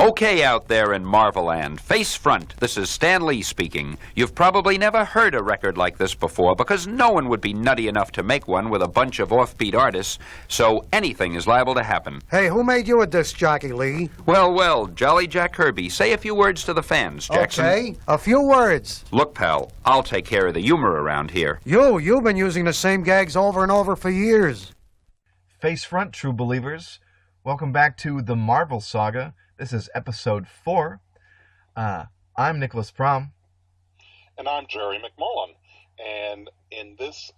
Okay, out there in Marvel Land, face front, this is Stan Lee speaking. You've probably never heard a record like this before because no one would be nutty enough to make one with a bunch of offbeat artists, so anything is liable to happen. Hey, who made you a disc jockey, Lee? Well, Jolly Jack Kirby, say a few words to the fans, Jackson. Okay, a few words. Look, pal, I'll take care of the humor around here. You've been using the same gags over and over for years. Face front, true believers. Welcome back to the Marvel Saga. This is episode 4. I'm Nicholas Prom. And I'm Jerry McMullen. And in this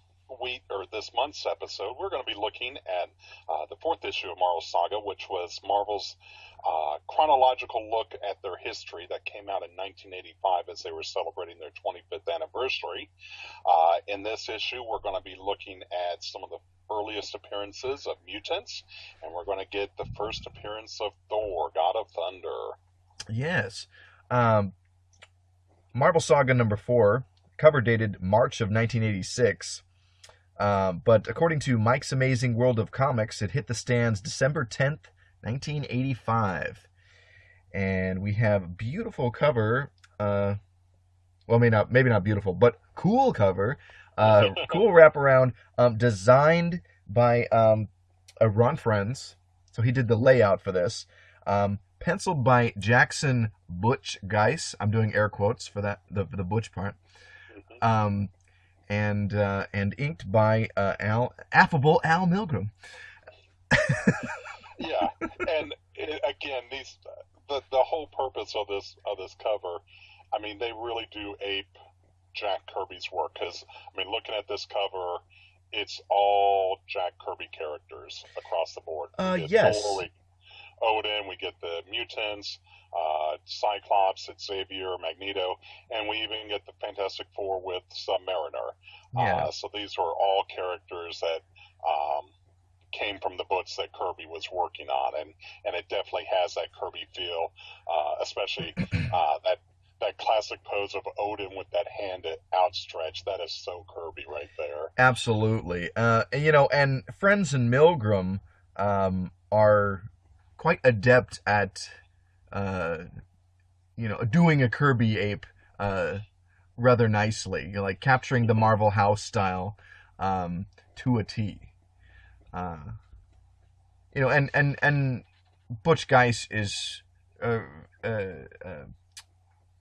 month's episode, we're going to be looking at the 4th issue of Marvel Saga, which was Marvel's chronological look at their history that came out in 1985 as they were celebrating their 25th anniversary. In this issue, we're going to be looking at some of the earliest appearances of mutants, and we're going to get the first appearance of Thor, God of Thunder. Yes. Marvel Saga number 4, cover dated March of 1986. But according to Mike's Amazing World of Comics, it hit the stands December 10th, 1985. And we have a beautiful cover. Well, maybe not beautiful, but cool cover. Cool wraparound, designed by Ron Friends. So he did the layout for this. Penciled by Jackson Butch Geis. I'm doing air quotes for that, the Butch part. And inked by affable Al Milgram. Yeah, and again, the whole purpose of this cover, I mean, they really do ape Jack Kirby's work, because, I mean, looking at this cover, it's all Jack Kirby characters across the board. Yes. Thor, Odin, we get the mutants, Cyclops, Xavier, Magneto, and we even get the Fantastic Four with Submariner. Yeah. So these are all characters that came from the books that Kirby was working on, and it definitely has that Kirby feel, especially that classic pose of Odin with that hand outstretched. That is so Kirby right there. Absolutely. And Friends and Milgram are quite adept at, doing a Kirby ape rather nicely. Like capturing the Marvel House style to a T. And Butch Geis is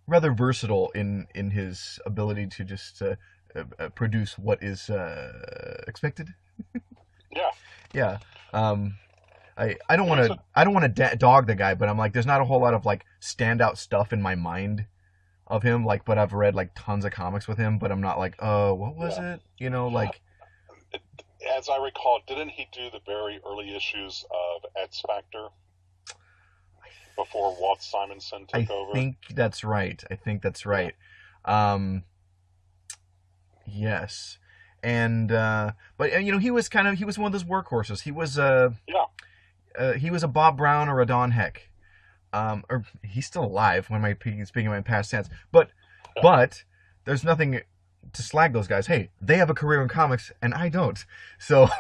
rather versatile in his ability to just produce what is expected. Yeah. Yeah. I don't want to dog the guy, but I'm like, there's not a whole lot of like standout stuff in my mind of him. Like, but I've read like tons of comics with him, but I'm not like, what was it? Like. As I recall, didn't he do the very early issues of X Factor before Walt Simonson took over? I think that's right. Yes. And but he was one of those workhorses. He was he was a Bob Brown or a Don Heck. Or he's still alive when speaking of my past tense. But there's nothing to slag those guys. Hey, they have a career in comics and I don't. So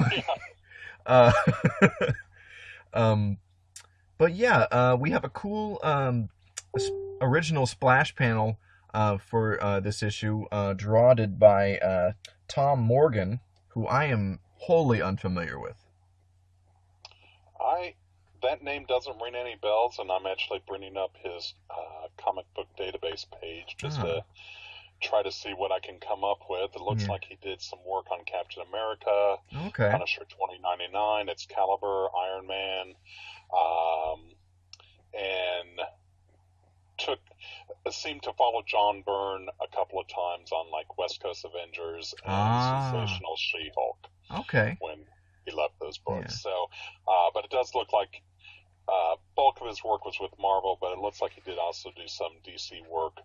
but yeah, we have a cool original splash panel for this issue, drawn by Tom Morgan, who I am wholly unfamiliar with. That name doesn't ring any bells, and I'm actually bringing up his comic book database page just to try to see what I can come up with. It looks like he did some work on Captain America, Punisher 2099, Excalibur, Iron Man, and seemed to follow John Byrne a couple of times on like West Coast Avengers and Sensational She-Hulk. Okay. When he left those books. Yeah. So, but it does look like bulk of his work was with Marvel, but it looks like he did also do some DC work.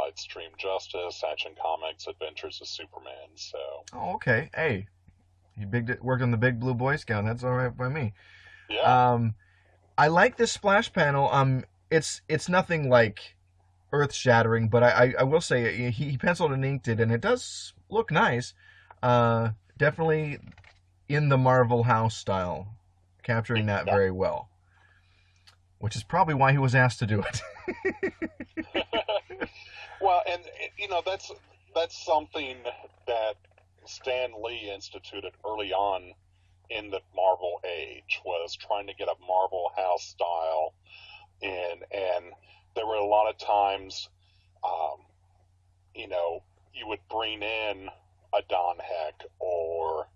Extreme Justice, Action Comics, Adventures of Superman. So. Oh, okay. Hey, he worked on the Big Blue Boy Scout. That's all right by me. Yeah. I like this splash panel. It's nothing like earth-shattering, but I will say he penciled and inked it, and it does look nice. Definitely in the Marvel House style, capturing that very well. which is probably why he was asked to do it. Well, and that's something that Stan Lee instituted early on in the Marvel age, was trying to get a Marvel house style in, and there were a lot of times, you would bring in a Don Heck or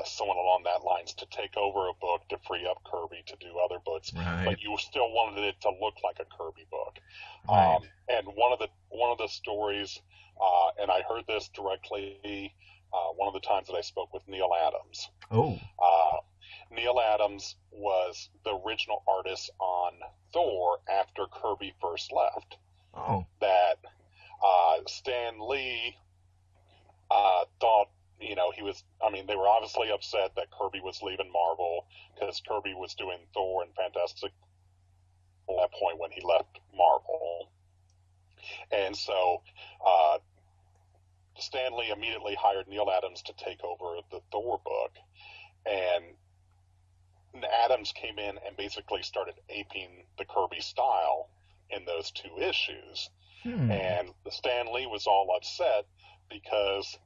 someone along that lines to take over a book to free up Kirby to do other books, Right. but you still wanted it to look like a Kirby book. Right. And one of the stories, and I heard this directly one of the times that I spoke with Neil Adams. Oh. Neil Adams was the original artist on Thor after Kirby first left. Oh. That Stan Lee thought, they were obviously upset that Kirby was leaving Marvel, because Kirby was doing Thor and Fantastic at that point when he left Marvel. And so Stan Lee immediately hired Neil Adams to take over the Thor book. And Adams came in and basically started aping the Kirby style in those 2 issues. And Stan Lee was all upset because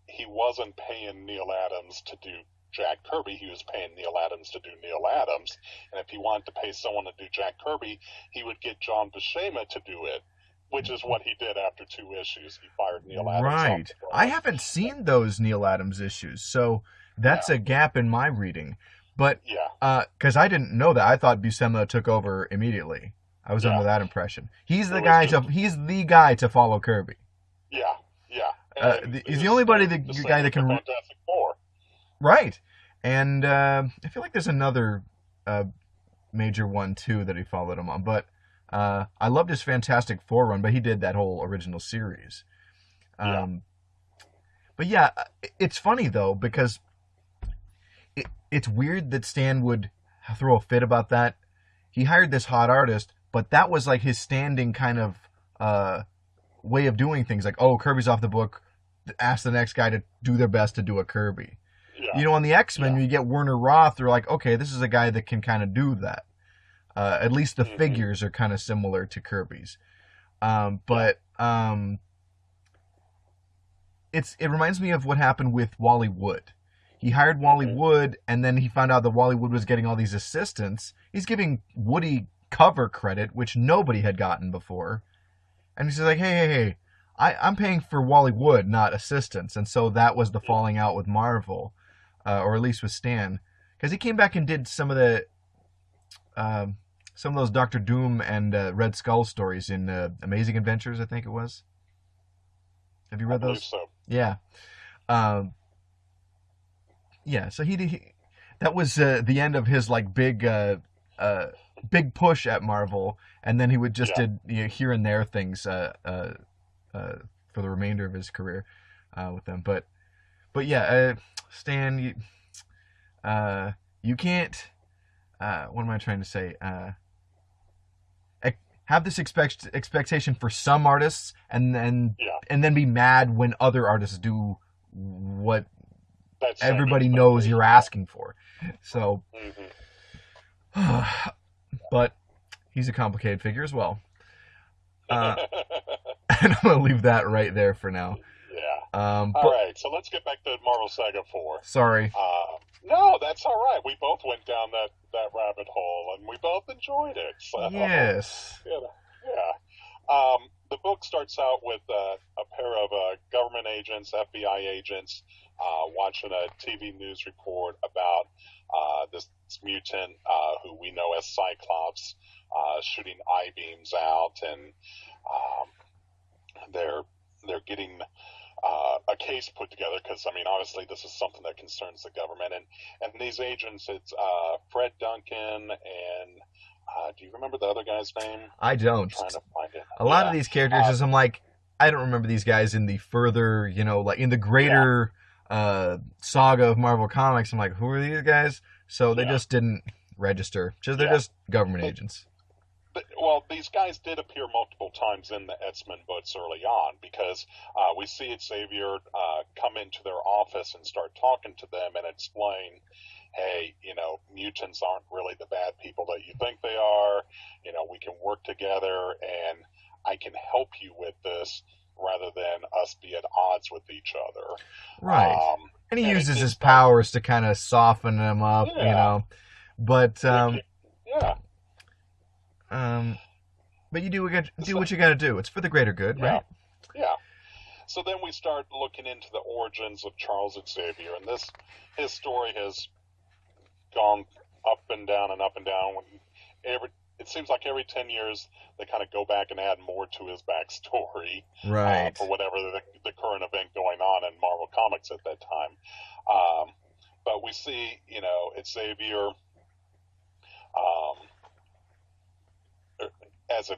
he wasn't paying Neil Adams to do Jack Kirby. He was paying Neil Adams to do Neil Adams. And if he wanted to pay someone to do Jack Kirby, he would get John Buscema to do it, which is what he did after 2 issues. He fired Neil Adams. Right. I haven't seen those Neil Adams issues, so that's a gap in my reading. But, because I didn't know that. I thought Buscema took over immediately. I was under that impression. He's the guy to follow Kirby. Yeah. He's the only guy that can. Fantastic Four. Right, and I feel like there's another major one too that he followed him on. But I loved his Fantastic Four run, but he did that whole original series. But yeah, it's funny though, because it's weird that Stan would throw a fit about that. He hired this hot artist, but that was like his standing kind of way of doing things. Like, oh, Kirby's off the book, ask the next guy to do their best to do a Kirby. Yeah. On the X-Men, you get Werner Roth, they're like, okay, this is a guy that can kind of do that. At least the figures are kind of similar to Kirby's. But it reminds me of what happened with Wally Wood. He hired Wally Wood, and then he found out that Wally Wood was getting all these assistants. He's giving Woody cover credit, which nobody had gotten before. And he's like, hey, I'm paying for Wally Wood, not assistants. And so that was the falling out with Marvel, or at least with Stan. Because he came back and did some of those Doctor Doom and Red Skull stories in Amazing Adventures, I think it was. Have you read those? I believe so. Yeah. So that was the end of his like big push at Marvel, and then he would just did here and there things for the remainder of his career with them. But Stan, you can't. What am I trying to say? Have this expectation for some artists, and then be mad when other artists do what everybody knows you're asking for. So, but he's a complicated figure as well. And I'm going to leave that right there for now. All right, so let's get back to Marvel Saga 4. Sorry. No, that's all right. We both went down that rabbit hole, and we both enjoyed it. So, yes. The book starts out with a pair of government agents, FBI agents, watching a TV news report about this mutant who we know as Cyclops shooting I-beams out, and they're getting a case put together because, obviously this is something that concerns the government. And these agents, it's Fred Duncan and do you remember the other guy's name? I don't. I'm trying to find it. A lot of these characters, as I'm like, I don't remember these guys in the further, like in the greater saga of Marvel Comics. I'm like, who are these guys? So they just didn't register. They're just government agents. Well, these guys did appear multiple times in the X-Men books early on, because we see Xavier come into their office and start talking to them and explain, hey, mutants aren't really the bad people that you think they are. We can work together, and I can help you with this rather than us be at odds with each other. Right. And he and uses his like, powers to kind of soften him up, But but you do what you got to do. It's for the greater good, right? Yeah. So then we start looking into the origins of Charles Xavier, and his story has gone up and down and up and down. It seems like every 10 years they kind of go back and add more to his backstory, right? For whatever the current event going on in Marvel Comics at that time. But we see, Xavier as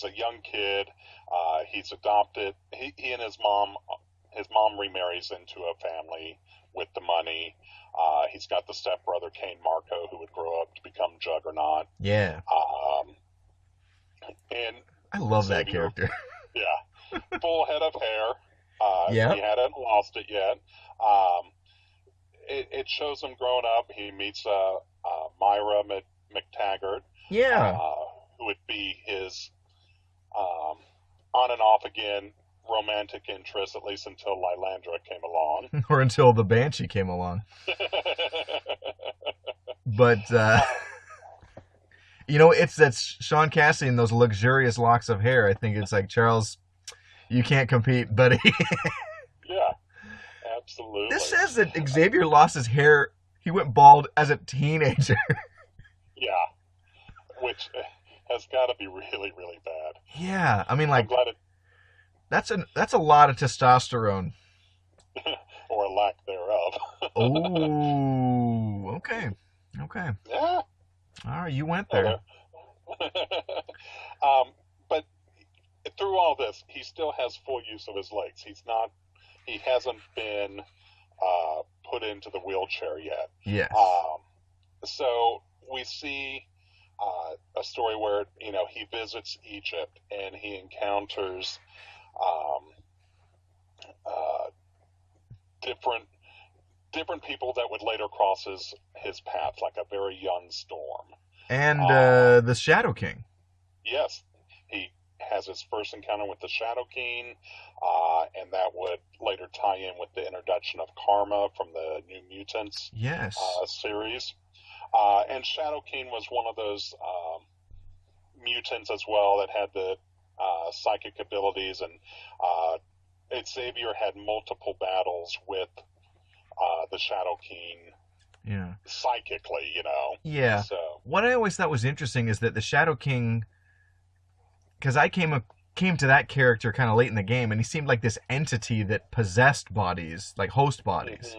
a young kid. He's adopted. He and his mom remarries into a family with the money. He's got the stepbrother Kane Marco, who would grow up to become Juggernaut. Yeah. And I love Xavier, that character. Yeah. Full head of hair. Yeah. He hadn't lost it yet. It shows him growing up. He meets Myra McTaggart. Yeah. Who would be his on and off again romantic interest, at least until Lilandra came along. Or until the Banshee came along. But, it's that Sean Cassidy and those luxurious locks of hair. I think it's like, Charles, you can't compete, buddy. Yeah, absolutely. This says that Xavier lost his hair. He went bald as a teenager. Yeah, which has got to be really, really bad. Yeah, I mean, like, I'm glad that's a lot of testosterone. or a lack thereof. Oh, okay. Yeah. All right, you went there. But through all this, he still has full use of his legs. He hasn't been put into the wheelchair yet. Yes. So we see a story where he visits Egypt and he encounters different people that would later cross his path, like a very young Storm. And the Shadow King. Yes, he has his first encounter with the Shadow King, and that would later tie in with the introduction of Karma from the New Mutants series. And Shadow King was one of those mutants as well that had the psychic abilities, and Xavier had multiple battles with the Shadow King. Yeah. Psychically, Yeah. So what I always thought was interesting is that the Shadow King, because I came to that character kind of late in the game, and he seemed like this entity that possessed bodies, like host bodies,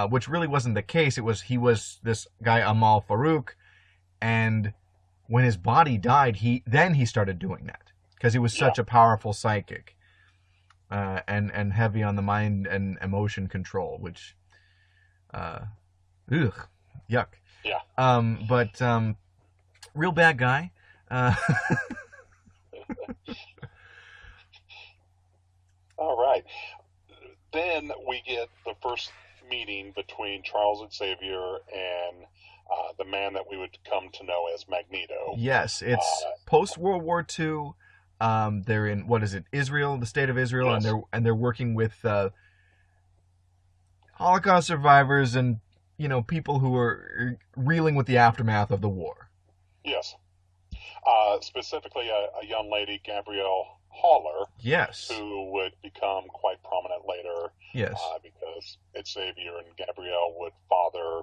which really wasn't the case. He was this guy Amal Farouk, and when his body died, he started doing that because he was such a powerful psychic, and heavy on the mind and emotion control, which, yuck. Yeah. But real bad guy. All right. Then we get the first meeting between Charles Xavier and the man that we would come to know as Magneto. Yes, it's post World War II. They're in, what is it, Israel, the state of Israel, Yes. and they're working with Holocaust survivors and people who are reeling with the aftermath of the war. Yes. Specifically, a young lady, Gabrielle Haller, Yes. who would become quite prominent later. Yes. Because Xavier and Gabrielle would father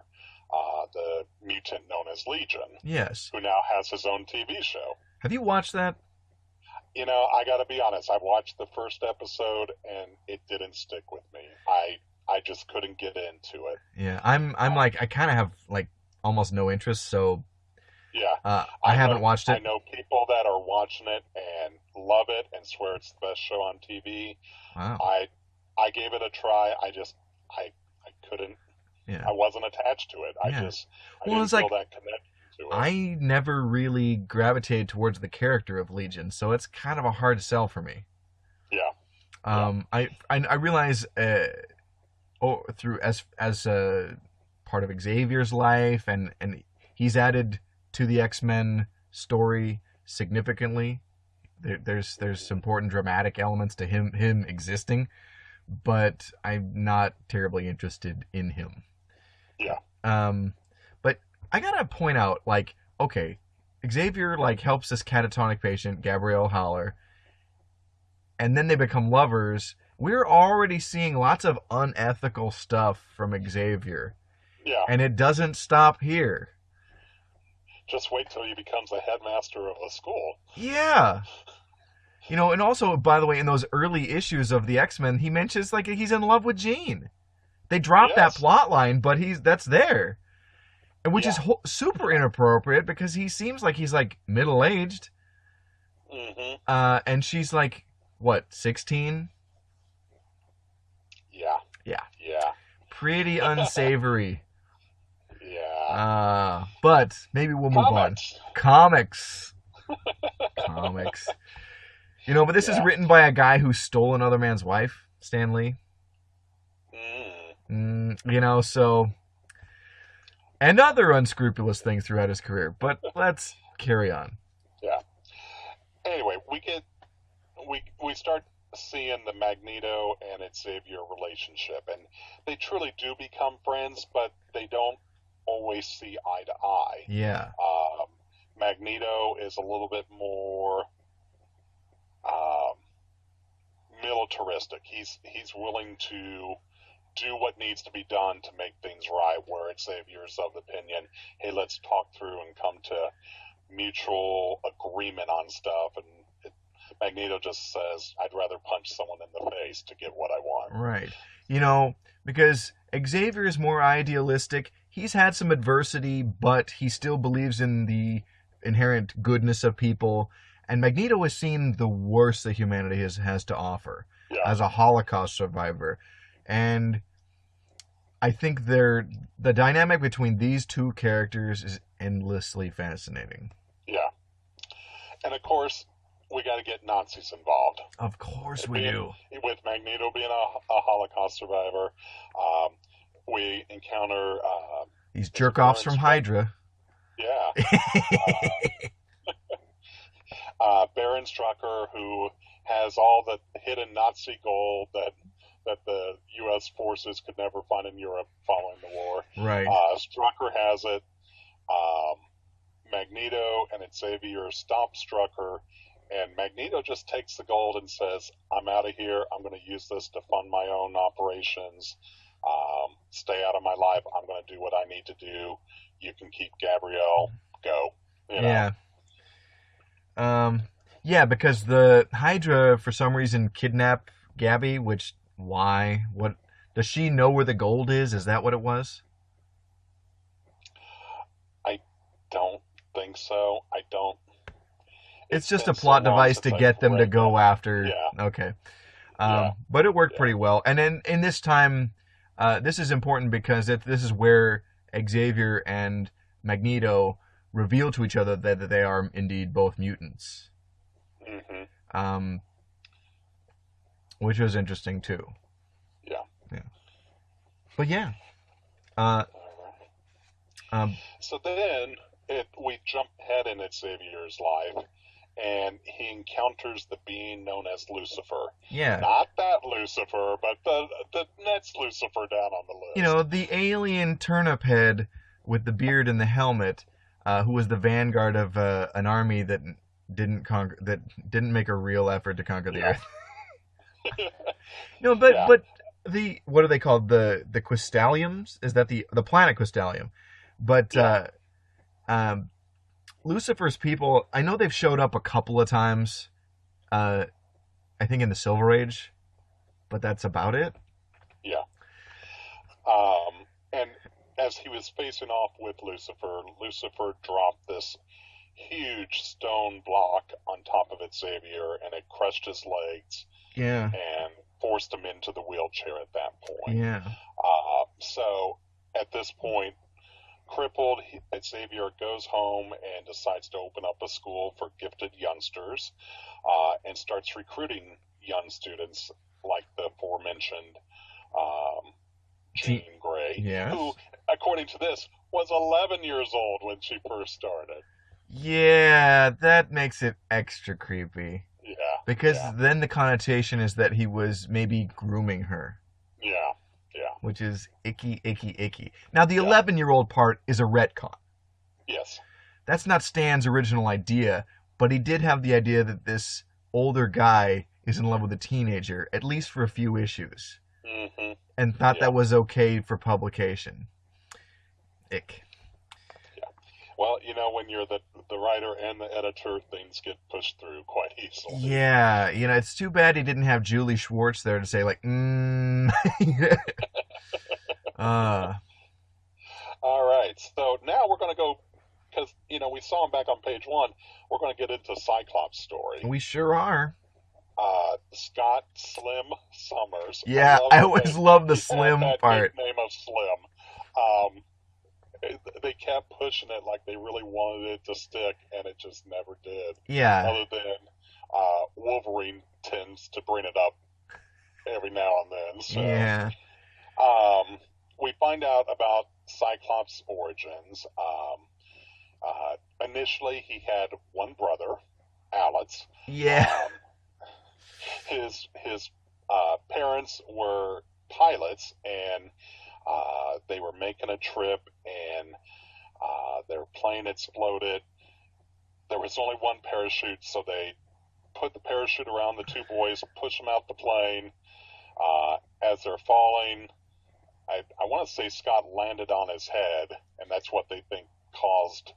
the mutant known as Legion, Yes. who now has his own TV show. Have you watched that? I got to be honest. I watched the first episode and it didn't stick with me. I just couldn't get into it. Yeah, I'm like, I kind of have like almost no interest, so Yeah. I haven't watched it. I know people that are watching it and love it and swear it's the best show on TV. Wow. I gave it a try. I couldn't. Yeah. I wasn't attached to it. I Yeah. didn't it's feel like, that connection to it. I never really gravitated towards the character of Legion, so it's kind of a hard sell for me. Yeah. I realize through as a part of Xavier's life, and he's added to the X-Men story significantly. There's important dramatic elements to him existing, but I'm not terribly interested in him. Yeah. But I gotta point out, like, okay, Xavier like helps this catatonic patient, Gabrielle Haller, and then they become lovers. We're already seeing lots of unethical stuff from Xavier. Yeah. And it doesn't stop here. Just wait till he becomes a headmaster of a school. Yeah. You know, and also, by the way, in those early issues of the X-Men, he mentions like he's in love with Jean. They dropped that plot line, but that's there. And which is super inappropriate because he seems like he's like middle-aged. Mm-hmm. And she's like, what, 16? Yeah. Yeah. Yeah. Pretty unsavory. Yeah. But maybe we'll move on. Comics. You know, but this is written by a guy who stole another man's wife, Stan Lee. You know, so... And other unscrupulous things throughout his career. But let's carry on. Yeah. Anyway, we start seeing the Magneto and Xavier relationship, and they truly do become friends, but they don't always see eye to eye. Yeah. Magneto is a little bit more militaristic. He's willing to do what needs to be done to make things right, where Xavier's of the opinion, hey, let's talk through and come to mutual agreement on stuff, and Magneto just says, I'd rather punch someone in the face to get what I want. Right. You know, because Xavier is more idealistic. He's had some adversity, but he still believes in the inherent goodness of people. And Magneto has seen the worst that humanity has to offer as a Holocaust survivor. And I think the dynamic between these two characters is endlessly fascinating. Yeah. And of course, we got to get Nazis involved. Of course we do. With Magneto being a Holocaust survivor, we encounter... these jerk-offs from Hydra. Yeah. Baron Strucker, who has all the hidden Nazi gold that the U.S. forces could never find in Europe following the war. Right. Strucker has it. Magneto and Xavier stop Strucker, and Magneto just takes the gold and says, I'm out of here. I'm going to use this to fund my own operations. Stay out of my life. I'm going to do what I need to do. You can keep Gabrielle. Go. You know? Yeah. Yeah, because the Hydra, for some reason, kidnapped Gabby, which... Why? What? Does she know where the gold is? Is that what it was? I don't think so. I don't. It's just a plot device to get them to go after. Yeah. Okay. But it worked pretty well. And then in this time, this is important because this is where Xavier and Magneto reveal to each other that they are indeed both mutants. Mm-hmm. Which was interesting too. Yeah. But yeah. So then we jump ahead in Xavier's life, and he encounters the being known as Lucifer. Yeah. Not that Lucifer, but the next Lucifer down on the list. You know, the alien turnip head with the beard and the helmet, who was the vanguard of an army that didn't make a real effort to conquer the Earth. No, but the what are they called? The Quistaliums? Is that the planet Quistalium? But Lucifer's people, I know they've showed up a couple of times. I think in the Silver Age, but that's about it. Yeah. And as he was facing off with Lucifer dropped this huge stone block on top of Xavier, and it crushed his legs. Yeah. And forced him into the wheelchair at that point. Yeah. So at this point, crippled, Xavier goes home and decides to open up a school for gifted youngsters, and starts recruiting young students like the aforementioned Jean Grey, yes. who, according to this, was 11 years old when she first started. Yeah, that makes it extra creepy. Yeah. Because yeah, then the connotation is that he was maybe grooming her, yeah. which is icky, icky, icky. Now, the Yeah. 11-year-old part is a retcon. Yes. That's not Stan's original idea, but he did have the idea that this older guy is in love with a teenager, at least for a few issues, Mm-hmm. and thought Yeah. that was okay for publication. Ick. Well, when you're the writer and the editor, things get pushed through quite easily. Yeah, it's too bad he didn't have Julie Schwartz there to say, like, All right. So now we're going to go, because, we saw him back on page 1. We're going to get into Cyclops' story. We sure are. Scott Slim Summers. Yeah, I always love the Slim that part. Name of Slim. They kept pushing it like they really wanted it to stick, and it just never did. Yeah. Other than Wolverine tends to bring it up every now and then. So, Yeah. we find out about Cyclops' origins. Initially, he had one brother, Alex. Yeah. His parents were pilots, and they were making a trip, and their plane exploded. There was only one parachute, so they put the parachute around the two boys, push them out the plane. As they're falling, I want to say Scott landed on his head, and that's what they think caused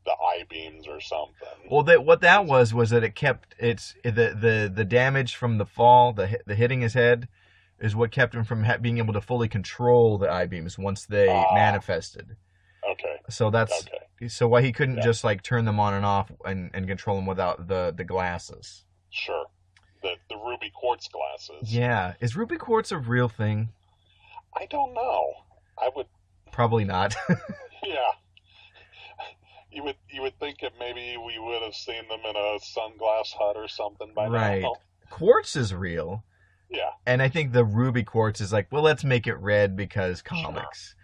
the I-beams or something. Well, what that was that it kept the damage from the fall, the hitting his head, is what kept him from being able to fully control the I-beams once they manifested. Okay. So that's so why he couldn't just like turn them on and off and control them without the glasses. Sure. The ruby quartz glasses. Yeah. Is ruby quartz a real thing? I don't know. I would. Probably not. Yeah. You would think that maybe we would have seen them in a sunglass hut or something by Right. now. Quartz is real. Yeah. And I think the ruby quartz is like, well, let's make it red because comics.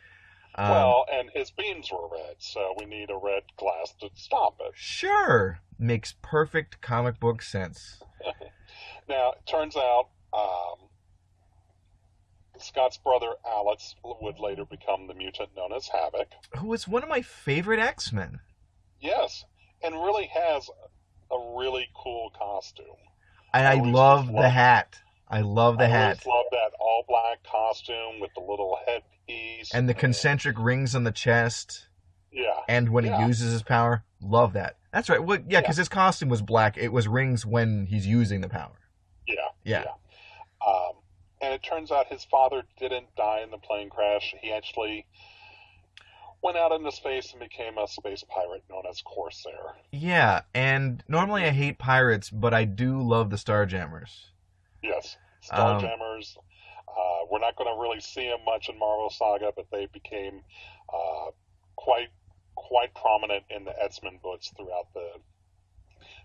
Sure. Well, and his beams were red, so we need a red glass to stop it. Sure. Makes perfect comic book sense. Now, it turns out Scott's brother Alex would later become the mutant known as Havoc. Who is one of my favorite X-Men. Yes, and really has a really cool costume. And I love the hat. I love the I hat. always love that all-black costume with the little headpiece. And the concentric rings on the chest. Yeah. And when he uses his power. Love that. That's right. Well, yeah, because his costume was black. It was rings when he's using the power. Yeah. And it turns out his father didn't die in the plane crash. He actually went out into space and became a space pirate known as Corsair. Yeah, and normally I hate pirates, but I do love the Starjammers. Yes, Starjammers. We're not going to really see them much in Marvel Saga, but they became quite prominent in the X-Men books throughout the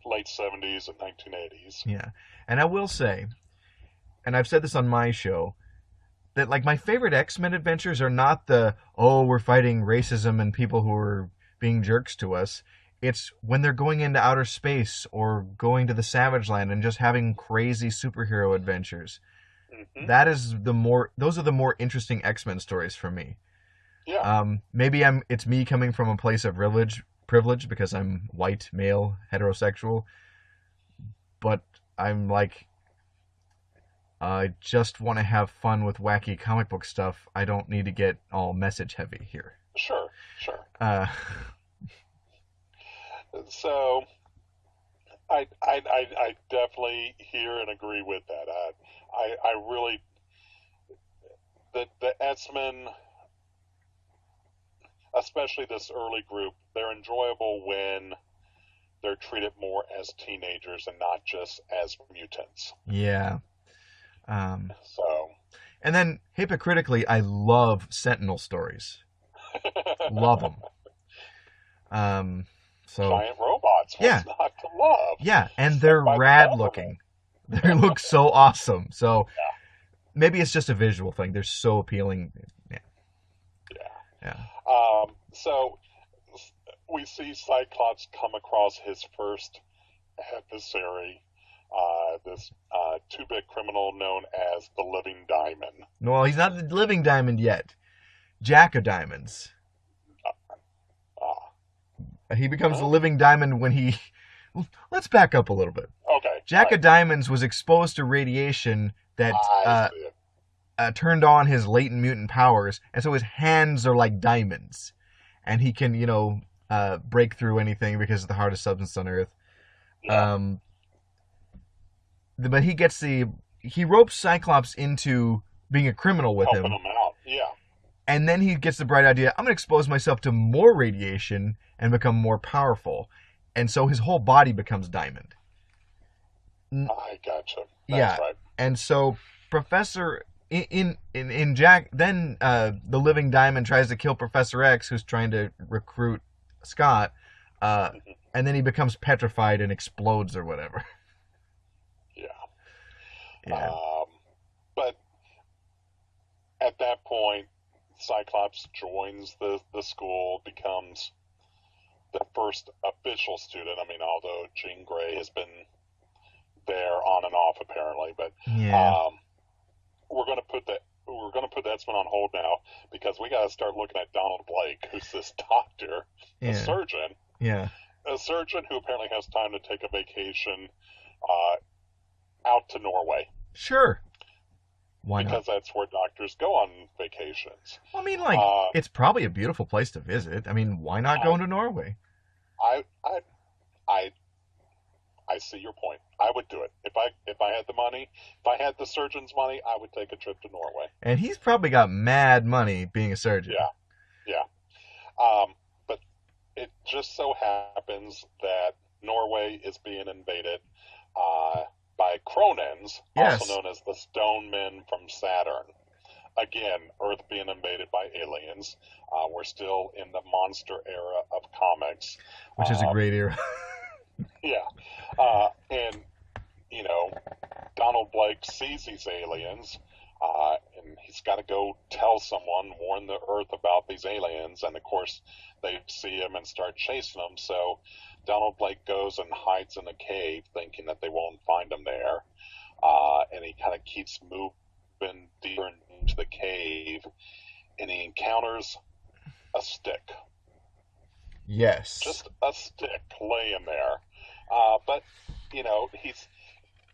late 70s and 1980s. Yeah, and I will say, and I've said this on my show, that like my favorite X-Men adventures are not we're fighting racism and people who are being jerks to us. It's when they're going into outer space or going to the Savage Land and just having crazy superhero adventures. Mm-hmm. Those are the more interesting X-Men stories for me. Yeah. Maybe it's me coming from a place of privilege because I'm white, male, heterosexual. But I'm like, I just want to have fun with wacky comic book stuff. I don't need to get all message heavy here. Sure. So, I definitely hear and agree with that. I really the X-Men, especially this early group, they're enjoyable when they're treated more as teenagers and not just as mutants. Yeah. So. And then hypocritically, I love Sentinel stories. Love them. Giant robots. What's not to love? Yeah, and they're rad looking. They look so awesome. So maybe it's just a visual thing. They're so appealing. Yeah. So we see Cyclops come across his first adversary, this two-bit criminal known as the Living Diamond. No, he's not the living diamond yet. Jack of Diamonds. He becomes the living diamond when he... Let's back up a little bit. Okay. Jack of Diamonds was exposed to radiation that I see it. turned on his latent mutant powers, and so his hands are like diamonds. And he can, break through anything because it's the hardest substance on Earth. Yeah. But he ropes Cyclops into being a criminal with Helping him. him out. Yeah. And then he gets the bright idea, I'm going to expose myself to more radiation and become more powerful. And so his whole body becomes diamond. I gotcha. That's Yeah. right. And so Professor in Jack, then the living diamond tries to kill Professor X, who's trying to recruit Scott, and then he becomes petrified and explodes or whatever. Yeah. Yeah. But at that point, Cyclops joins the school, becomes the first official student. I mean, although Jean Grey has been there on and off apparently, but Yeah. we're gonna put that one on hold now because we got to start looking at Donald Blake, who's this doctor, Yeah. a surgeon who apparently has time to take a vacation out to Norway. Sure. Why because not? that's where doctors go on vacations. Well, I mean, it's probably a beautiful place to visit. I mean, why not go into Norway? I see your point. I would do it if I had the money. If I had the surgeon's money, I would take a trip to Norway. And he's probably got mad money being a surgeon. Yeah. But it just so happens that Norway is being invaded by Cronins, Yes. also known as the Stone Men from Saturn. Again, Earth being invaded by aliens. We're still in the monster era of comics. Which is a great era. Yeah. And, Donald Blake sees these aliens, and he's got to go tell someone, warn the Earth about these aliens, and of course they see him and start chasing him, so Donald Blake goes and hides in a cave thinking that they won't find him there, and he kind of keeps moving deeper into the cave, and he encounters a stick. Yes. Just a stick laying there. But,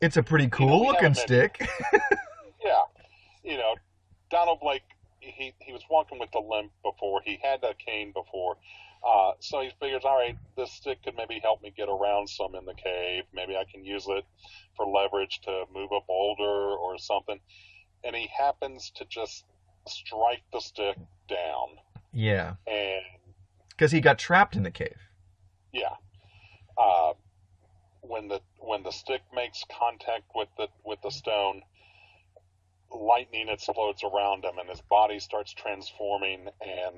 It's a pretty we cool looking haven't stick. yeah. Donald Blake, he was walking with a limp before. He had a cane before. So he figures, all right, this stick could maybe help me get around some in the cave. Maybe I can use it for leverage to move a boulder or something. And he happens to just strike the stick down. Yeah. And Because he got trapped in the cave. yeah, when the stick makes contact with the stone, lightning explodes around him, and his body starts transforming. And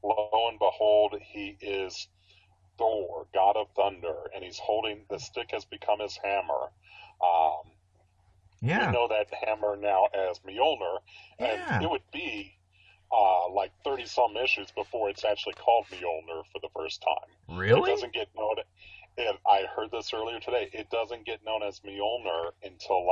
lo and behold, he is Thor, God of Thunder, and he's holding the stick has become his hammer. Yeah. We know that hammer now as Mjolnir, and Yeah. it would be like 30-some issues before it's actually called Mjolnir for the first time. Really? It doesn't get known, and I heard this earlier today, it doesn't get known as Mjolnir until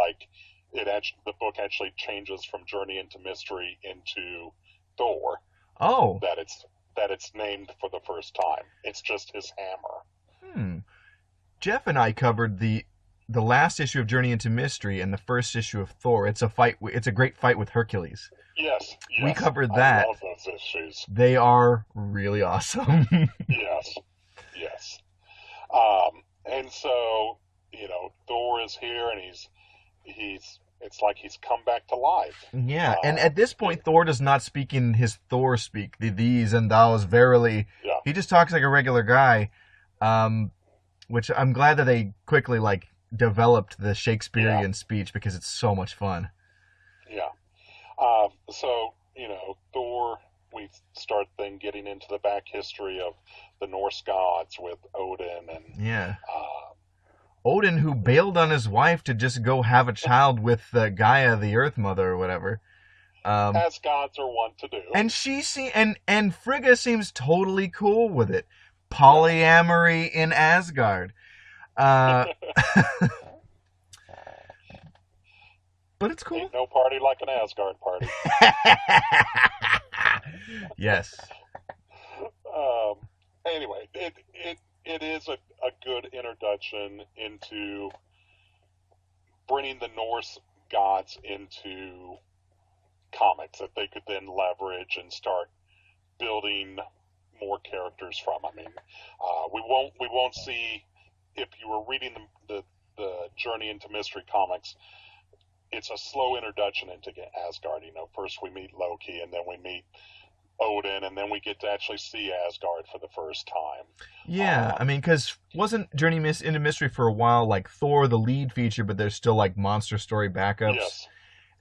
the book actually changes from Journey into Mystery into Thor, Oh. that it's named for the first time. It's just his hammer. Jeff and I covered the last issue of Journey into Mystery and the first issue of Thor. It's a great fight with Hercules. Yes. We covered that. I love those issues. They are really awesome. Yes. And so, Thor is here, and it's like he's come back to life. Yeah, and at this point, Thor does not speak in his Thor speak, the these and thous verily. Yeah. He just talks like a regular guy, which I'm glad that they quickly developed the Shakespearean speech because it's so much fun. Yeah. So, Thor, we start then getting into the back history of the Norse gods with Odin and Yeah. Odin, who bailed on his wife to just go have a child with Gaia, the Earth Mother, or whatever. As gods are wont to do. And and Frigga seems totally cool with it. Polyamory in Asgard. But it's cool. Ain't no party like an Asgard party. Yes. Anyway, it is a good introduction into bringing the Norse gods into comics that they could then leverage and start building more characters from. I mean, we won't see, if you were reading the Journey into Mystery Comics, it's a slow introduction into Asgard. You know, first we meet Loki, and then we meet Odin, and then we get to actually see Asgard for the first time. Yeah, I mean, because wasn't Journey into Mystery for a while like Thor the lead feature, but there's still like monster story backups? Yes.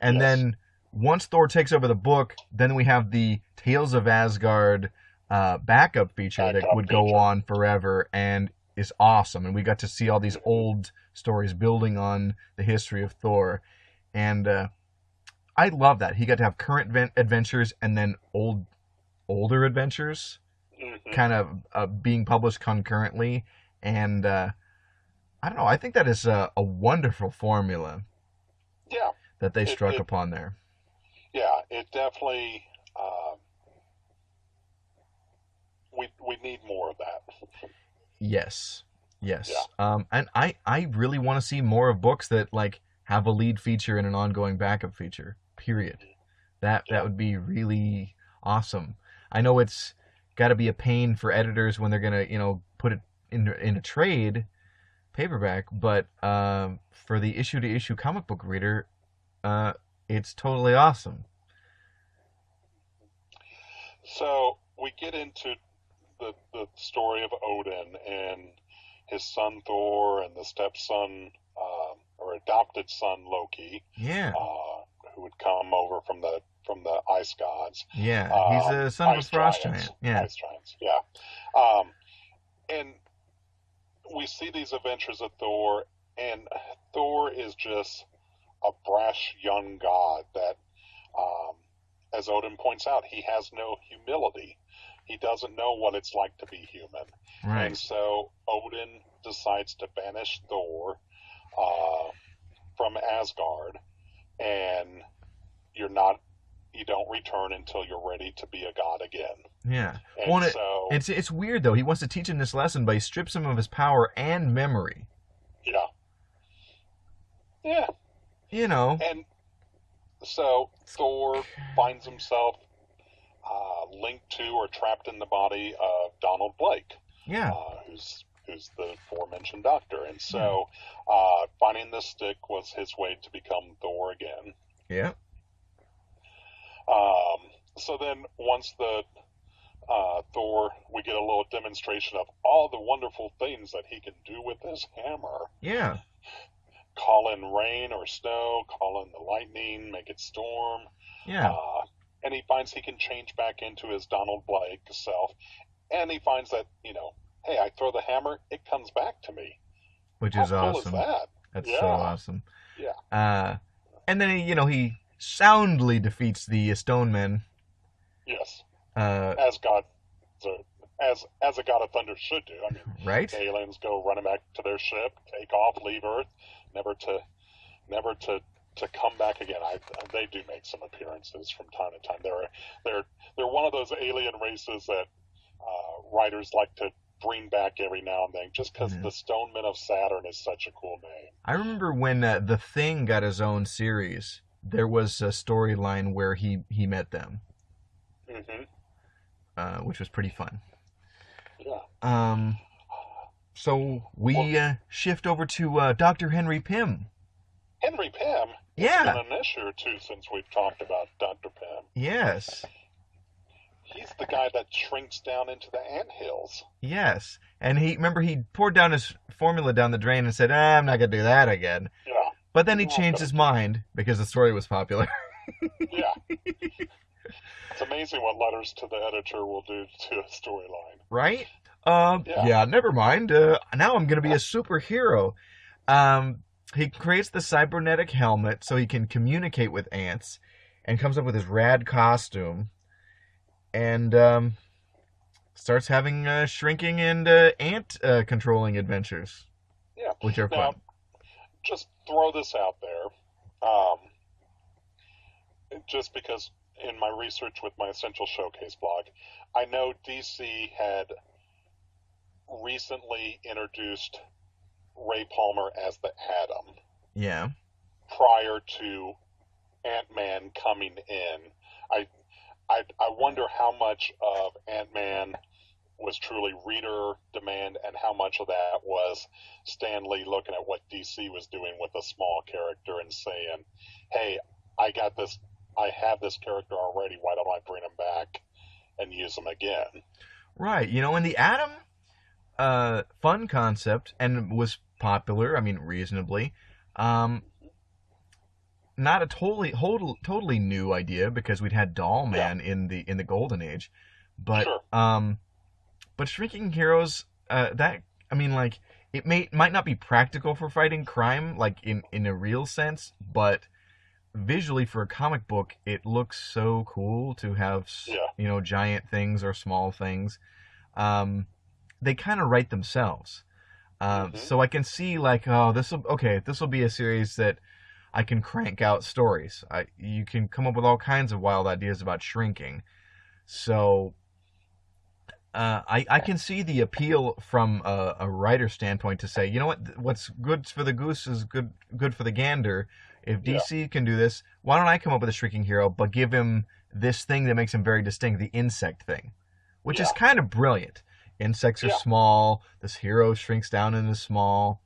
And Yes. then once Thor takes over the book, then we have the Tales of Asgard backup feature that would go on forever and is awesome. And we got to see all these old stories building on the history of Thor. And I love that. He got to have current adventures and then older adventures kind of being published concurrently. And I don't know. I think that is a wonderful formula that they struck upon there. Yeah, it definitely. We need more of that. Yes. Yeah. And I really want to see more of books that like have a lead feature and an ongoing backup feature. Period. That would be really awesome. I know it's got to be a pain for editors when they're gonna put it in a trade paperback, but for the issue to issue comic book reader, it's totally awesome. So we get into the story of Odin and his son Thor and the stepson or adopted son Loki. Yeah. Who would come over from the ice gods. Yeah, he's a son of a frost giant. Yeah. Ice giants. Yeah. And we see these adventures of Thor, and Thor is just a brash young god that, as Odin points out, he has no humility. He doesn't know what it's like to be human. Right. And so Odin decides to banish Thor from Asgard, and you don't return until you're ready to be a god again. Yeah. And Well, so it's weird though. He wants to teach him this lesson, but he strips him of his power and memory. yeah. And so Thor finds himself linked to or trapped in the body of Donald Blake, Yeah. who's the aforementioned doctor. And so finding this stick was his way to become Thor again. Yeah. So then once the Thor, we get a little demonstration of all the wonderful things that he can do with his hammer. Yeah. Call in rain or snow, call in the lightning, make it storm. Yeah. And he finds he can change back into his Donald Blake self. And he finds that, hey, I throw the hammer, it comes back to me. Which How is cool awesome. is that? That's Yeah. so awesome. Yeah. And then he soundly defeats the Stone Men. Yes. Uh, As a god of thunder should do. I mean, right? the aliens go running back to their ship, take off, leave Earth, never to come back again. They do make some appearances from time to time. They're one of those alien races that writers like to bring back every now and then, just because the Stone Men of Saturn is such a cool name. I remember when The Thing got his own series. There was a storyline where he met them, which was pretty fun. Yeah. So we shift over to Dr. Henry Pym. Henry Pym. Yeah. It's been an issue or two since we've talked about Dr. Pym. Yes. He's the guy that shrinks down into the anthills. Yes. And he poured down his formula down the drain and said, I'm not going to do that again. Yeah. But then he changed his mind because the story was popular. Yeah. It's amazing what letters to the editor will do to a storyline. Right? Yeah. Yeah, never mind. Now I'm going to be a superhero. He creates the cybernetic helmet so he can communicate with ants. and comes up with his rad costume, and starts having shrinking and ant controlling adventures, Yeah. which are Now, fun. just throw this out there. Um, just because in my research with my Essential Showcase blog, I know DC had recently introduced Ray Palmer as the Atom Yeah. prior to Ant-Man coming in. I wonder how much of Ant-Man was truly reader demand and how much of that was Stan Lee looking at what DC was doing with a small character and saying, hey, I have this character already, why don't I bring him back and use him again? Right. In the Atom, fun concept, and was popular, I mean, reasonably. Not a totally new idea, because we'd had Doll Man in the Golden Age, but Sure. but shrinking heroes, that, I mean, like, it might not be practical for fighting crime, like in a real sense, but visually for a comic book, it looks so cool to have Yeah. giant things or small things. They kind of write themselves. Hmm. So I can see, like, oh, this will be a series that I can crank out stories. You can come up with all kinds of wild ideas about shrinking. So I can see the appeal from a writer standpoint to say, you know what, what's good for the goose is good for the gander. If Yeah. DC can do this, why don't I come up with a shrinking hero, but give him this thing that makes him very distinct, the insect thing, which is Yeah. kind of brilliant. Insects are Yeah. small. This hero shrinks down into small.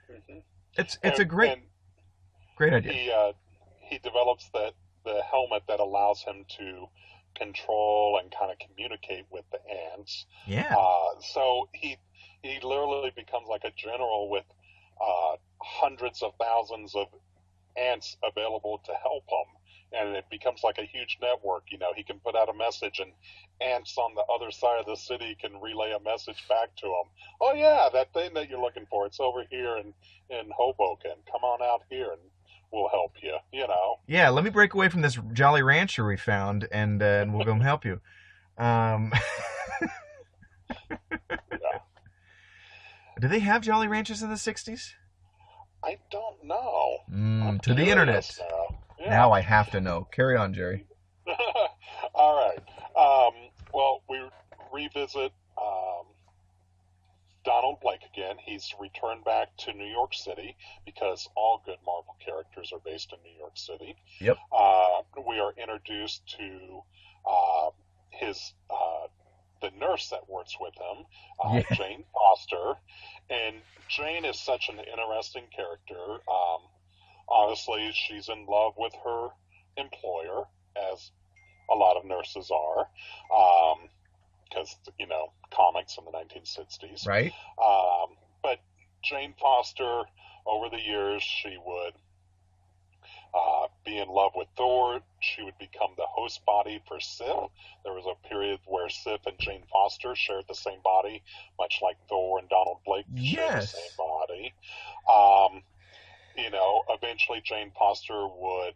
Hmm. It's a great And idea. he develops the helmet that allows him to control and kind of communicate with the ants. Yeah. So he literally becomes like a general with hundreds of thousands of ants available to help him. And it becomes like a huge network. He can put out a message, and ants on the other side of the city can relay a message back to him. Oh yeah, that thing that you're looking for, it's over here in Hoboken. Come on out here, and we'll help you. Yeah, let me break away from this Jolly Rancher we found, and we'll go help you. Um, Yeah. do they have Jolly Ranchers in the 60s? I don't know. I'm To the curious internet. now. Yeah. Now I have to know. Carry on, Jerry. All right. Well, we revisit Donald Blake again. He's returned back to New York City because all good Marvel characters are based in New York City. Yep. We are introduced to his the nurse that works with him, Yeah. Jane Foster, and Jane is such an interesting character. Obviously, she's in love with her employer, as a lot of nurses are, because comics in the 1960s. Right? But Jane Foster, over the years, she would be in love with Thor. She would become the host body for Sif. There was a period where Sif and Jane Foster shared the same body, much like Thor and Donald Blake share the same Yes. body. Eventually Jane Foster would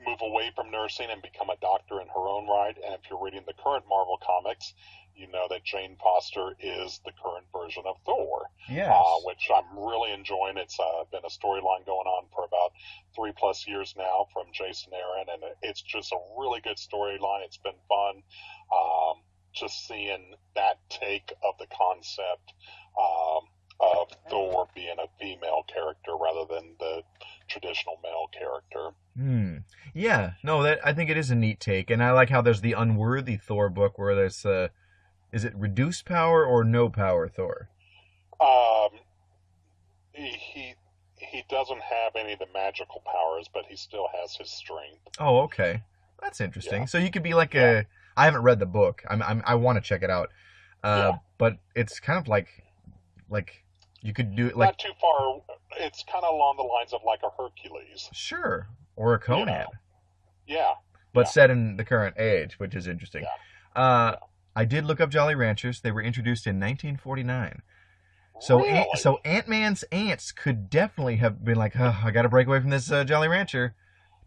move away from nursing and become a doctor in her own right. And if you're reading the current Marvel comics, you know that Jane Foster is the current version of Thor, Yes. which I'm really enjoying. It's been a storyline going on for about 3+ years now from Jason Aaron, and it's just a really good storyline. It's been fun just seeing that take of the concept of Thor being a female character rather than the traditional male character. Yeah. No, that I think it is a neat take, and I like how there's the Unworthy Thor book where there's is it reduced power or no power Thor? He doesn't have any of the magical powers, but he still has his strength. Oh, okay. That's interesting. Yeah. So you could be like a. I haven't read the book. I want to check it out. But it's kind of like you could do it like Not too far. It's kind of along the lines of like a Hercules. sure, or a Conan, Yeah. but set in the current age, which is interesting. Yeah. I did look up Jolly Ranchers. They were introduced in 1949. So Really? So Ant-Man's ants could definitely have been like, oh, I got to break away from this Jolly Rancher.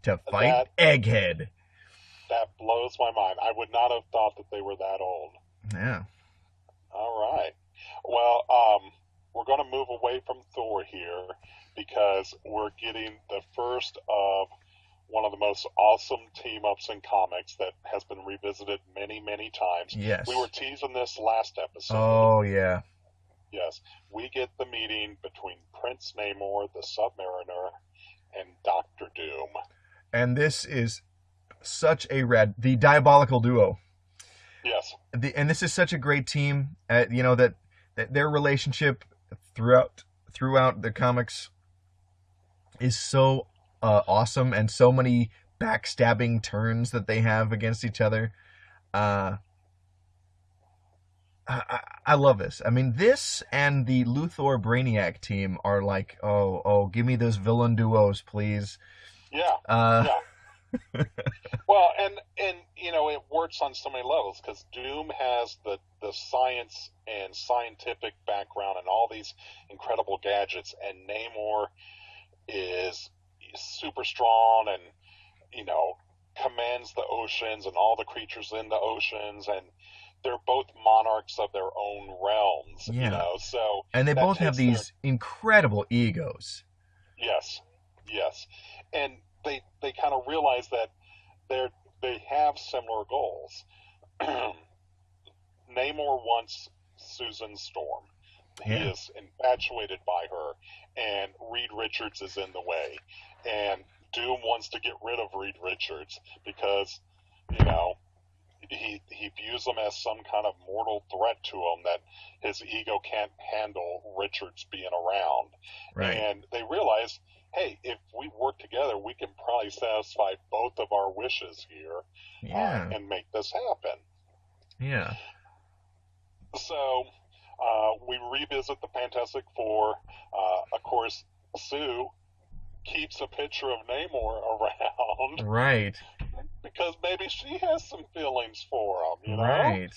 to fight Egghead. That blows my mind. I would not have thought that they were that old. Yeah. All right. Well, we're going to move away from Thor here because we're getting the first of one of the most awesome team-ups in comics that has been revisited many, many times. Yes. We were teasing this last episode. Oh, yeah. Yes. We get the meeting between Prince Namor, the Submariner, and Doctor Doom. And this is such a the diabolical duo. Yes. And this is such a great team. That their relationship throughout the comics is so awesome, and so many backstabbing turns that they have against each other. I love this. I mean, this and the Luthor Brainiac team are like, oh, give me those villain duos, please. Yeah. Yeah. Well, and it works on so many levels because Doom has the science and scientific background and all these incredible gadgets, and Namor is super strong and commands the oceans and all the creatures in the oceans, and they're both monarchs of their own realms. Yeah. So and they both have these incredible egos. Yes, and they kind of realize that they have similar goals. Namor wants Susan Storm. He is infatuated by her, and Reed Richards is in the way. And Doom wants to get rid of Reed Richards because, he views him as some kind of mortal threat to him that his ego can't handle Richards being around. Right. And they realize, hey, if we work together, we can probably satisfy both of our wishes here and make this happen. Yeah. So we revisit the Fantastic Four. Of course, Sue keeps a picture of Namor around. Right. Because maybe she has some feelings for him, Right.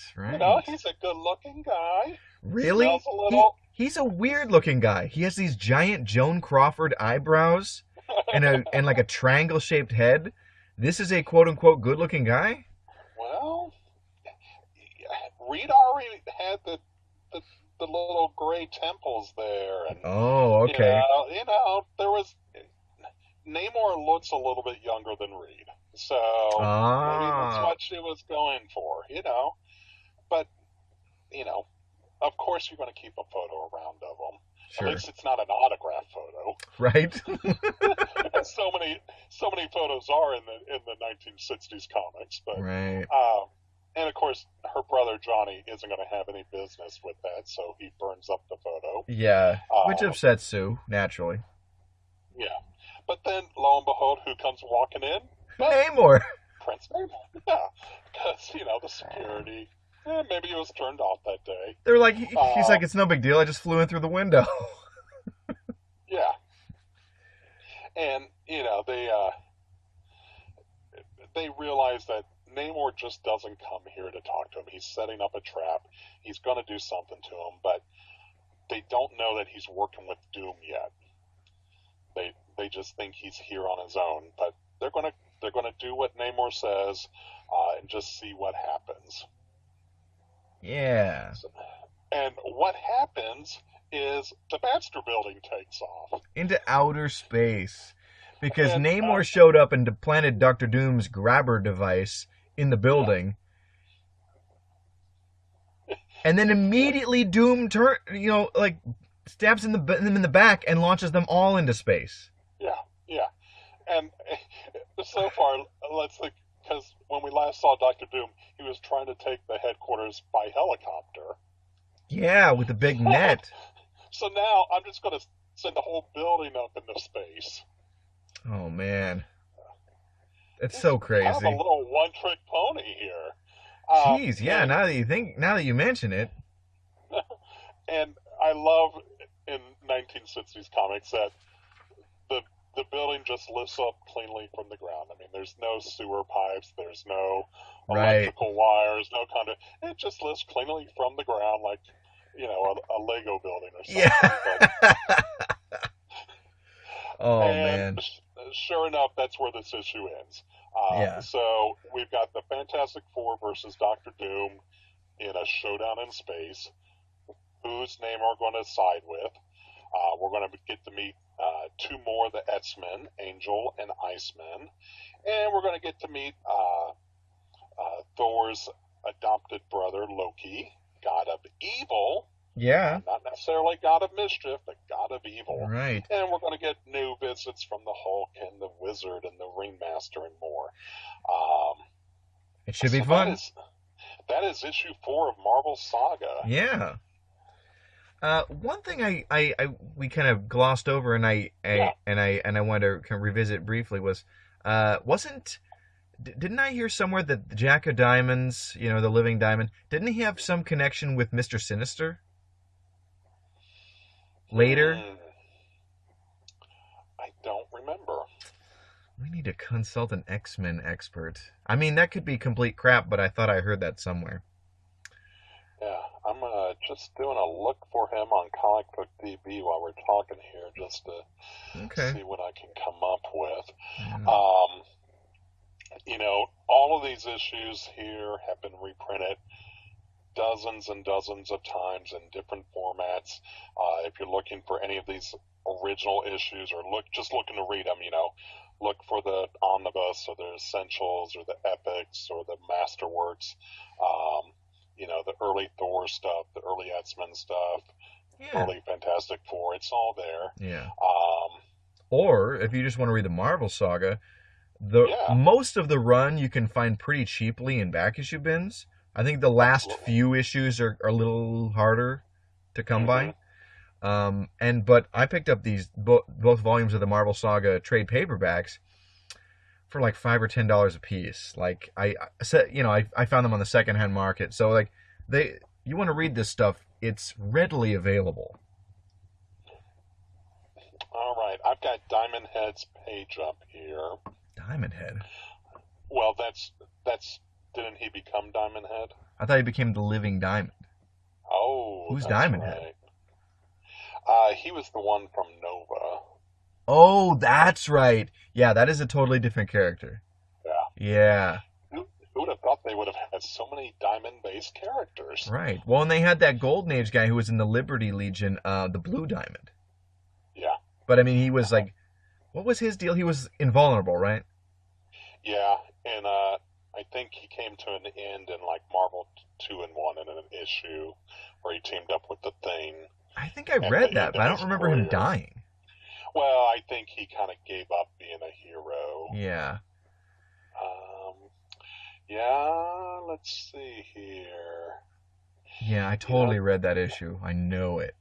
He's a good-looking guy. Really? Smells a little... He's a weird-looking guy. He has these giant Joan Crawford eyebrows and like a triangle-shaped head. This is a quote-unquote good-looking guy? Well, Reed already had the little gray temples there. And, oh, okay. There was... Namor looks a little bit younger than Reed. So maybe that's what she was going for, But, of course you're going to keep a photo around of them. Sure. At least it's not an autograph photo. Right. so many photos are in the 1960s comics, but right. And of course her brother Johnny isn't going to have any business with that, so he burns up the photo. Yeah, which upsets Sue naturally. Yeah, but then lo and behold, who comes walking in? Namor. Prince Namor. Yeah, because the security. Maybe he was turned off that day. They're like, he's like, it's no big deal. I just flew in through the window. Yeah. And, they realize that Namor just doesn't come here to talk to him. He's setting up a trap. He's going to do something to him, but they don't know that he's working with Doom yet. They just think he's here on his own, but they're going to do what Namor says and just see what happens. Yeah. And what happens is the Baxter Building takes off. Into outer space. Because Namor showed up and planted Dr. Doom's grabber device in the building. And then immediately Doom stabs them in the back and launches them all into space. Yeah. And so far, let's think, because when we last saw Dr. Doom, he was trying to take the headquarters by helicopter. Yeah, with a big net. So now I'm just going to send the whole building up into space. Oh, man. It's so crazy. Kind of a little one-trick pony here. Jeez, yeah, now that you mention it. And I love in 1960s comics that the building just lifts up cleanly from the ground. I mean, there's no sewer pipes, there's no electrical wires, no conduit. It just lifts cleanly from the ground like, a Lego building or something. Yeah. But, man. sure enough, that's where this issue ends. Yeah. So we've got the Fantastic Four versus Doctor Doom in a showdown in space. Whose name are we going to side with? We're going to get to meet two more of the X-Men, Angel and Iceman. And we're going to get to meet Thor's adopted brother, Loki, god of evil. Yeah. Not necessarily god of mischief, but god of evil. Right. And we're going to get new visits from the Hulk and the Wizard and the Ringmaster and more. It should be fun. That is issue 4 of Marvel Saga. Yeah. One thing we kind of glossed over, and I wanted to kind of revisit briefly was, didn't I hear somewhere that the Jack of Diamonds, the Living Diamond, didn't he have some connection with Mr. Sinister? Later? I don't remember. We need to consult an X-Men expert. I mean, that could be complete crap, but I thought I heard that somewhere. Yeah, I'm just doing a look for him on Comic Book DB while we're talking here, just to see what I can come up with. Yeah. All of these issues here have been reprinted dozens and dozens of times in different formats. If you're looking for any of these original issues or just looking to read them, look for the omnibus or the essentials or the epics or the masterworks. The early Thor stuff, the early X-Men stuff, early Fantastic Four. It's all there. Yeah. Or if you just want to read the Marvel Saga, most of the run you can find pretty cheaply in back issue bins. I think the last few issues are a little harder to come by. But I picked up these both volumes of the Marvel Saga trade paperbacks for like $5 or $10 a piece. Like I said, I found them on the secondhand market. So like you want to read this stuff, it's readily available. All right, I've got Diamond Head's page up here. Diamond Head. Well, that's didn't he become Diamond Head? I thought he became the Living Diamond. Oh, who's Diamond Head? He was the one from Nova. Oh, that's right. Yeah, that is a totally different character. Yeah. Who would have thought they would have had so many diamond-based characters? Right. Well, and they had that Golden Age guy who was in the Liberty Legion, the Blue Diamond. Yeah. But I mean, he was like, what was his deal? He was invulnerable, right? Yeah, and I think he came to an end in like Marvel 2-1 in an issue where he teamed up with the Thing. I think I read that, but I don't remember him dying. Well, I think he kind of gave up being a hero. Yeah. Let's see here. Yeah, I totally read that issue. I know it.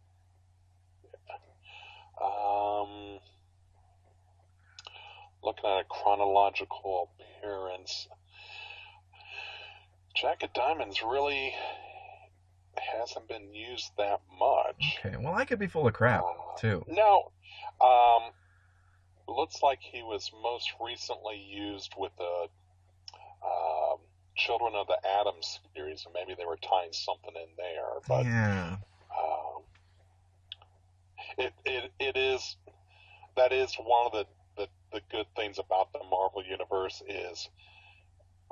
Looking at a chronological appearance, Jack of Diamonds really hasn't been used that much. Okay, well, I could be full of crap, too. No. Looks like he was most recently used with the Children of the Atom series, and maybe they were tying something in there. But yeah. That is one of the good things about the Marvel Universe is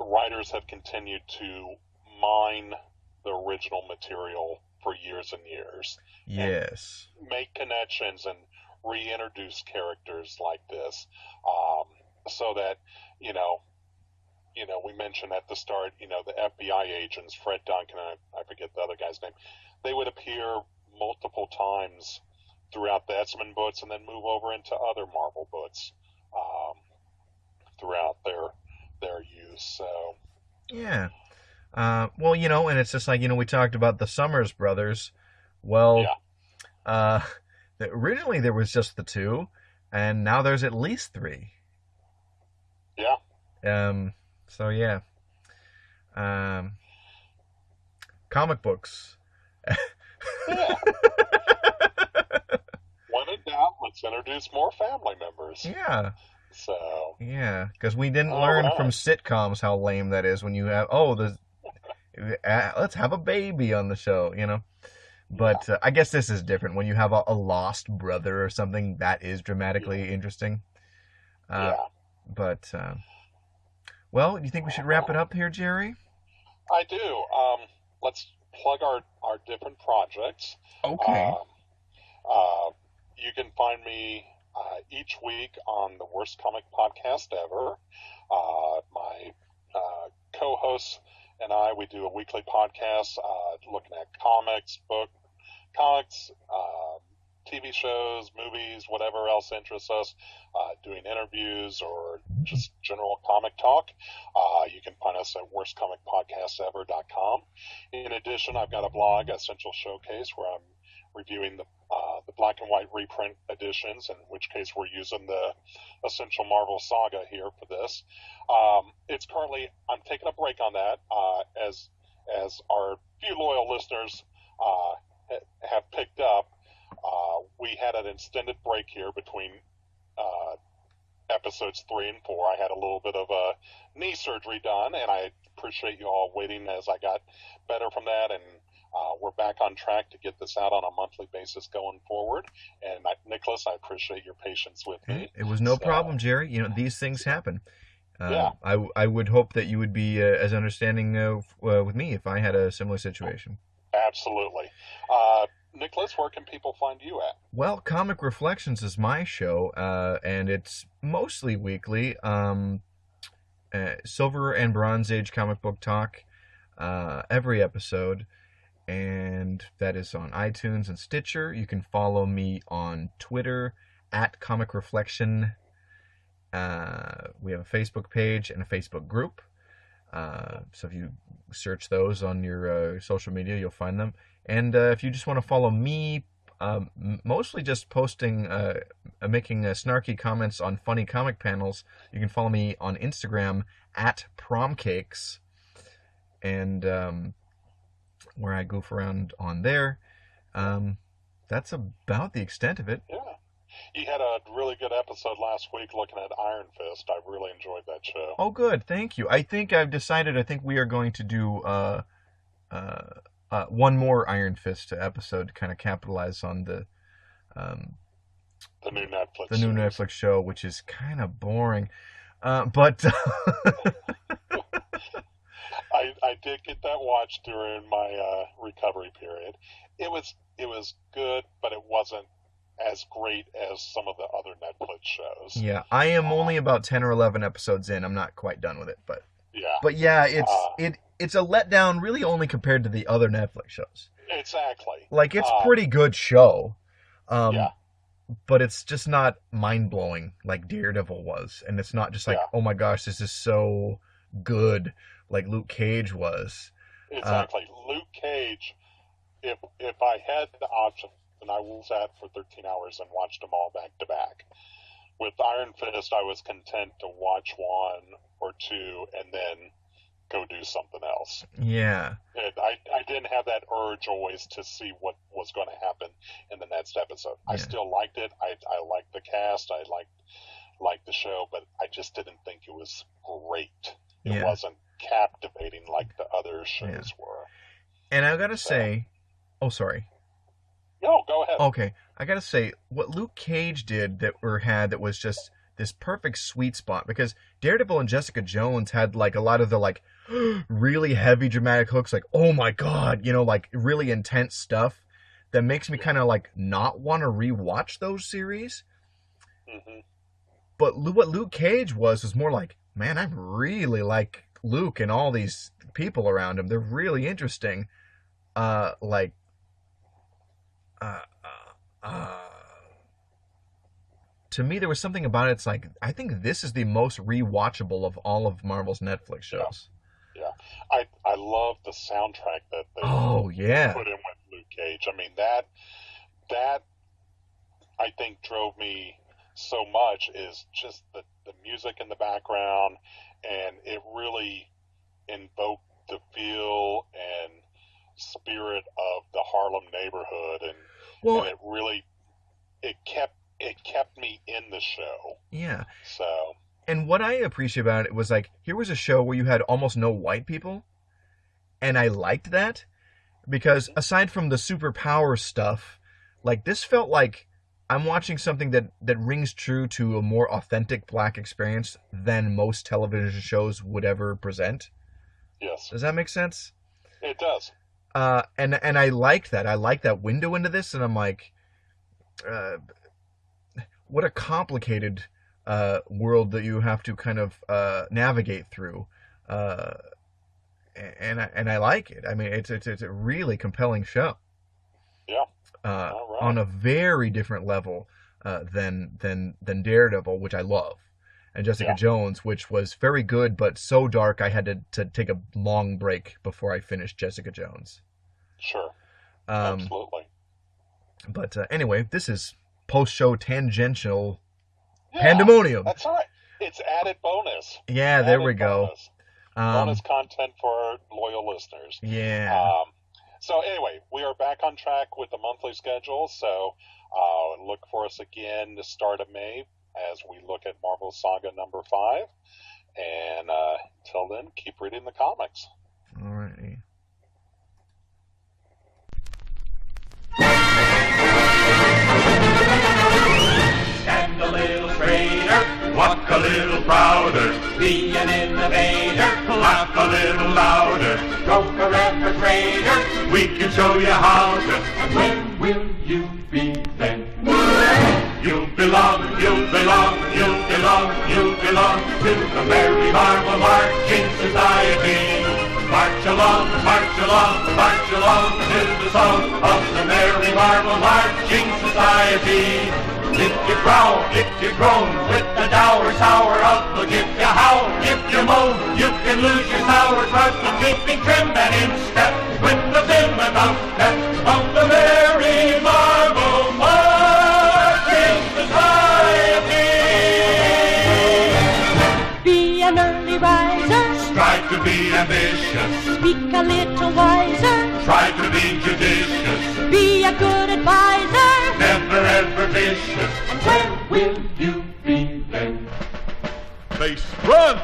writers have continued to mine the original material for years and years. Yes. And make connections and reintroduce characters like this, so that we mentioned at the start, the FBI agents, Fred Duncan, I forget the other guy's name, they would appear multiple times throughout the X-Men books and then move over into other Marvel books throughout their use. So yeah. Well, and it's just like, we talked about the Summers brothers. Well, originally there was just the two, and now there's at least three. Yeah. So yeah. Comic books. Yeah. When in doubt, let's introduce more family members. Yeah. So. Yeah, because we didn't learn from sitcoms how lame that is when you have let's have a baby on the show, But I guess this is different when you have a lost brother or something that is dramatically interesting. Uh, but well, do you think we should wrap it up here, Jerry? I do. Let's plug our different projects. Okay. You can find me each week on the Worst Comic Podcast Ever. My co-hosts and we do a weekly podcast looking at comics, TV shows, movies, whatever else interests us, doing interviews or just general comic talk. You can find us at worstcomicpodcastever.com. In addition, I've got a blog, Essential Showcase, where I'm reviewing the black and white reprint editions, in which case we're using the Essential Marvel Saga here for this. It's currently, I'm taking a break on that, as our few loyal listeners have picked up. We had an extended break here between episodes 3 and 4. I had a little bit of a knee surgery done, and I appreciate you all waiting as I got better from that, and we're back on track to get this out on a monthly basis going forward. And Nicholas, I appreciate your patience with me. It was no problem, Jerry. You know, these things happen. Yeah. I would hope that you would be as understanding with me if I had a similar situation. Absolutely. Nicholas, where can people find you at? Well, Comic Reflections is my show, and it's mostly weekly. Silver and Bronze Age comic book talk every episode, and that is on iTunes and Stitcher. You can follow me on Twitter at Comic Reflection. We have a Facebook page and a Facebook group. So if you search those on your social media, you'll find them. And if you just want to follow me, mostly just posting, making snarky comments on funny comic panels, you can follow me on Instagram at promcakes, and where I goof around on there. That's about the extent of it. Yeah. You had a really good episode last week looking at Iron Fist. I really enjoyed that show. Oh, good. Thank you. I think we are going to do one more Iron Fist episode to kind of capitalize on the new Netflix new Netflix show, which is kind of boring. But I did get that watched during my recovery period. It was good, but it wasn't as great as some of the other Netflix shows. Yeah, I am only about 10 or 11 episodes in. I'm not quite done with it, but yeah, it's a letdown really only compared to the other Netflix shows. Exactly. Like, it's a pretty good show. Yeah. But it's just not mind-blowing like Daredevil was. And it's not just like, oh my gosh, this is so good like Luke Cage was. Exactly. Luke Cage, if I had the option, then I sat for 13 hours and watched them all back to back. With Iron Fist, I was content to watch one or two and then go do something else. Yeah. And I didn't have that urge always to see what was going to happen in the next episode. Yeah. I still liked it. I liked the cast. I liked the show, but I just didn't think it was great. It wasn't captivating like the other shows were. And I gotta say, sorry. No, go ahead. Okay, I gotta say, what Luke Cage did that was just this perfect sweet spot, because Daredevil and Jessica Jones had like a lot of the like really heavy dramatic hooks, like, oh my god, like really intense stuff that makes me kind of like not want to rewatch those series. Mm-hmm. But what Luke Cage was more like, man, I really like Luke and all these people around him. They're really interesting. To me, there was something about it. It's like, I think this is the most rewatchable of all of Marvel's Netflix shows. Yeah. I love the soundtrack that they put in with Luke Cage. I mean, that I think drove me so much is just the music in the background, and it really invoked the feel and spirit of the Harlem neighborhood, and it really kept me in the show. Yeah. So. And what I appreciate about it was like, here was a show where you had almost no white people, and I liked that, because aside from the superpower stuff, like, this felt like I'm watching something that rings true to a more authentic black experience than most television shows would ever present. Yes. Does that make sense? It does. And I liked that. I like that window into this, and I'm like, what a complicated world that you have to kind of navigate through. And I like it. I mean, it's a really compelling show. Yeah. All right. On a very different level than Daredevil, which I love, and Jessica Jones, which was very good but so dark I had to take a long break before I finished Jessica Jones. Sure. Absolutely. But anyway, this is post-show tangential pandemonium. That's all right. It's added bonus. Yeah, there we go. Bonus content for our loyal listeners. Yeah. So anyway, we are back on track with the monthly schedule. So look for us again the start of May as we look at Marvel Saga number 5. And till then, keep reading the comics. All righty. Stand a little straighter, walk a little prouder, be an innovator, laugh a little louder, go forever greater, we can show you how to, and when will you be then? You belong, you belong, you belong, you belong to the Merry Marvel Marching Society. March along, march along, march along to the song of the Merry Marvel Marching Society. If you growl, if you groan, with the dour, sour outlook, if you howl, if you moan, you can lose your sour trust in keeping trim and in step with the vim and outstep of the Merry Marvel Marching Society. Be an early riser, Strive to be ambitious, speak a little wiser, try to be judicious, be a good advisor, never ever vicious. and when Will you be then? Face front!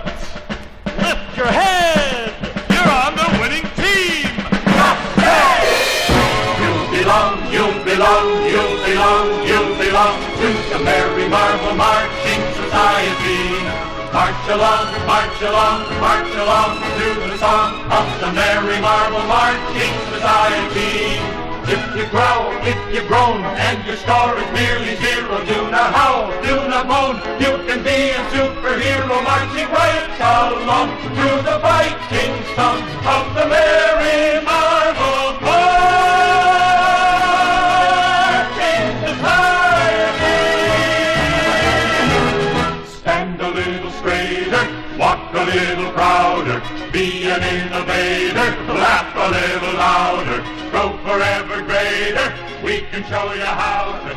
Lift your head! You're on the winning team! You belong, you belong, you belong, you belong to the Merry Marvel Marching Society. March along, march along, march along to the song of the Merry Marvel Marching Society. If you growl, if you groan, and your score is merely 0, do not howl, do not moan. You can be a superhero marching right along to the fighting song of the Merry Marvel Marching Society. Stand a little straighter, walk a little prouder, be an innovator, laugh a little louder, grow forever greater, we can show you how to